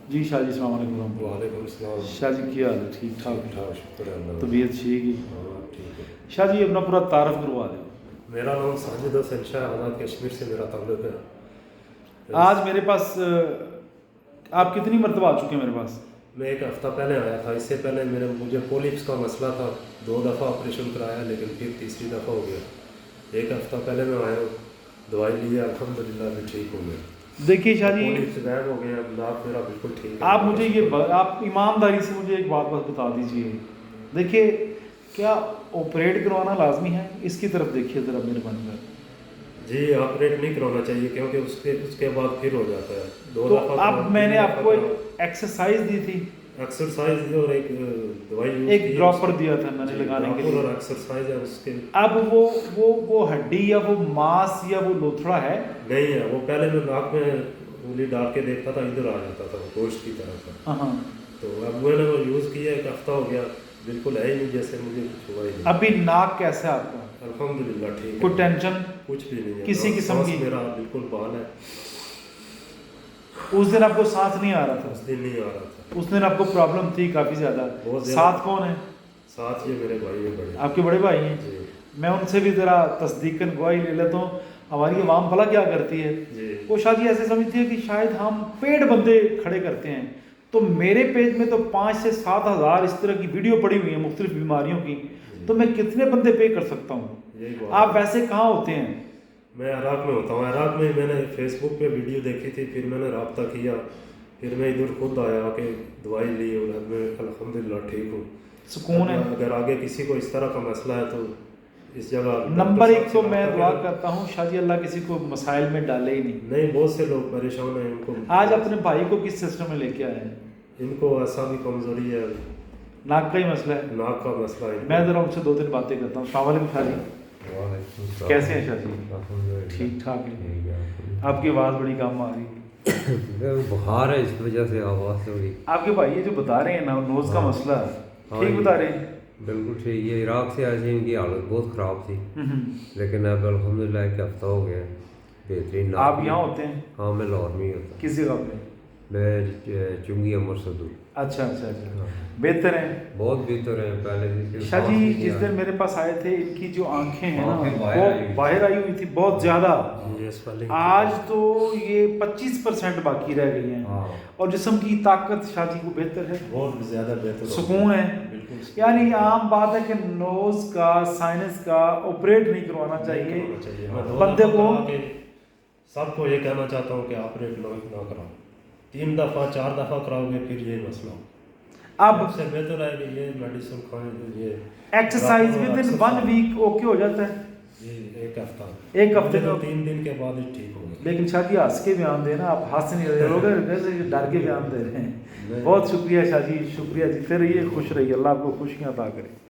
जी शाह जी अस्सलाम वालेकुम। वालेकुम सलाम। शाह जी क्या हाल है? ठीक ठाक ठाक शुक्र है अल्लाह का। तबीयत ठीक है? हाँ ठीक है। शाह जी अपना पूरा तारफ़ करवा दो। मेरा नाम साजिद हसन शाह, आज़ाद कश्मीर से मेरा ताल्लुक है। आज मेरे पास आप कितनी मरतबा आ चुके हैं मेरे पास? मैं एक हफ़्ता पहले आया था। इससे पहले मुझे पोलिप्स का मसला था, 2 दफ़ा ऑपरेशन कराया, लेकिन फिर तीसरी दफ़ा हो गया। एक हफ़्ता पहले मैं आया हूँ, दवाई ली है, अल्हम्दुलिल्लाह मैं ठीक हो गया। देखिए शाह जी, पोलिप्स गायब हो गए, अब नाक मेरा बिल्कुल ठीक है। आप मुझे आप ईमानदारी से मुझे एक बात बस बता दीजिए। देखिए, क्या ऑपरेट करवाना लाजमी है? इसकी तरफ देखिए ज़रा मेहरबानी कर। जी ऑपरेट नहीं करवाना चाहिए, क्योंकि उसके बाद फिर हो जाता है। 2 तो दफ़ा अब मैंने आपको एक एक्सरसाइज दी थी, एक्सरसाइज और एक दवाई यूज़ एक की है ड्रॉपर दिया था मैंने लगाने के लिए। और एक्सरसाइज है उसके। अब वो हड्डी या वो मांस या वो लोथड़ा है? नहीं है, वो पहले मैं नाक में उंगली डाल के देखता था, इधर आ जाता था गोश्त की तरह का। हाँ। तो अब मैंने वो यूज़ किया, एक हफ्ता हो गया, बिल्कुल है ही नहीं जैसे मुझे कुछ हुआ ही नहीं। अभी नाक कैसा है आपका? अल्हम्दुलिल्लाह ठीक है, कोई टेंशन कुछ भी नहीं है, किसी किस्म सांस की? मेरा बिल्कुल बहाल है। उस दिन आपको सांस नहीं आ रहा था? उस दिन नहीं आ रहा था। उस दिन आपको प्रॉब्लम थी काफ़ी ज़्यादा। बहुत ज़्यादा। साथ कौन है? साथ ये मेरे भाई है बड़े। आपके बड़े भाई हैं? जी मैं उनसे भी ज़रा तस्दीकन गवाही ले लेता हूँ। हमारी आवाम भला क्या करती है, जी वो शाह जी ऐसे समझती है कि शायद हम पेड बंदे खड़े करते हैं। तो मेरे पेज में तो 5 से 7 हज़ार इस तरह की वीडियो पड़ी हुई हैं मुख्तलिफ बीमारियों की, तो मैं कितने बंदे पे कर सकता हूँ? यही बात आप वैसे कहाँ होते हैं? मैं इराक में होता हूँ। इराक में मैंने फेसबुक पे वीडियो देखी थी, फिर मैंने रब्ता किया, फिर मैं इधर खुद आया कि दवाई ली और अब मैं अल्हम्दुलिल्लाह ठीक हूँ। सुकून है? अगर आगे किसी को इस तरह का मसला है तो इस जगह नंबर डॉक्टर 1 तो साहब से मैं रब्ता दुआ करें। करता हूँ शाह जी अल्लाह किसी को मसाइल में डाले ही नहीं। नहीं, बहुत से लोग परेशान हैं, इनको आज अपने भाई को किस सिस्टम में लेके आए हैं? इनको ऐसा भी कमज़ोरी है, नाक का ही मसला है? नाक का मसला है। मैं ज़रा उनसे 2-3 बातें करता हूँ। अस्सलाम वालेकुम शाह जी, कैसे हैं शाह जी? ठीक ठाक है। आपकी आवाज़ बड़ी कम आ रही। बुखार है, इस वजह से आवाज़ थोड़ी। आपके भाई ये जो बता रहे हैं ना नोज़ का मसला, ठीक बता रहे हैं? बिल्कुल ठीक। ये इराक से आए थे, इनकी हालत बहुत ख़राब थी, लेकिन अब अल्हम्दुलिल्लाह एक हफ्ता हो गया, बेहतरीन। आप यहाँ होते हैं? हाँ मैं लाहौर में ही होता। किस जगह पे? मैं चुंगी अमर सदू। अच्छा, बेहतर है? बहुत बेहतर है पहले से। शाह जी जिस दिन मेरे पास आए थे, इनकी जो आंखें हैं ना आंखें वो बाहर आई हुई थी बहुत ज़्यादा। आज तो ये 25% बाकी रह गई हैं। हाँ। और जिस्म की ताकत शाह जी को बेहतर है, बहुत ज़्यादा बेहतर, सुकून है। बिल्कुल। यानी आम बात है कि नोज का साइनस का ऑपरेट नहीं करवाना चाहिए बंदे को। सबको ये कहना चाहता हूँ कि ऑपरेट ना कराओ, 3 दफ़ा 4 दफ़ा कराओगे फिर ये मसला अब सबसे बेहतर है कि ये मेडिसिन खाएं, ये exercise within 1 week okay हो जाता है। ये एक हफ्ता, एक हफ्ते तो में 3 दिन के बाद ही ठीक हो गया। लेकिन शाह जी हंस के बयान देना, आप हंस नहीं रहे लोग डर के बयान दे रहे हैं। बहुत शुक्रिया शाह जी, शुक्रिया जी। फिर ये खुश रहिए, अल्लाह आपको खुशियाँ अता करे।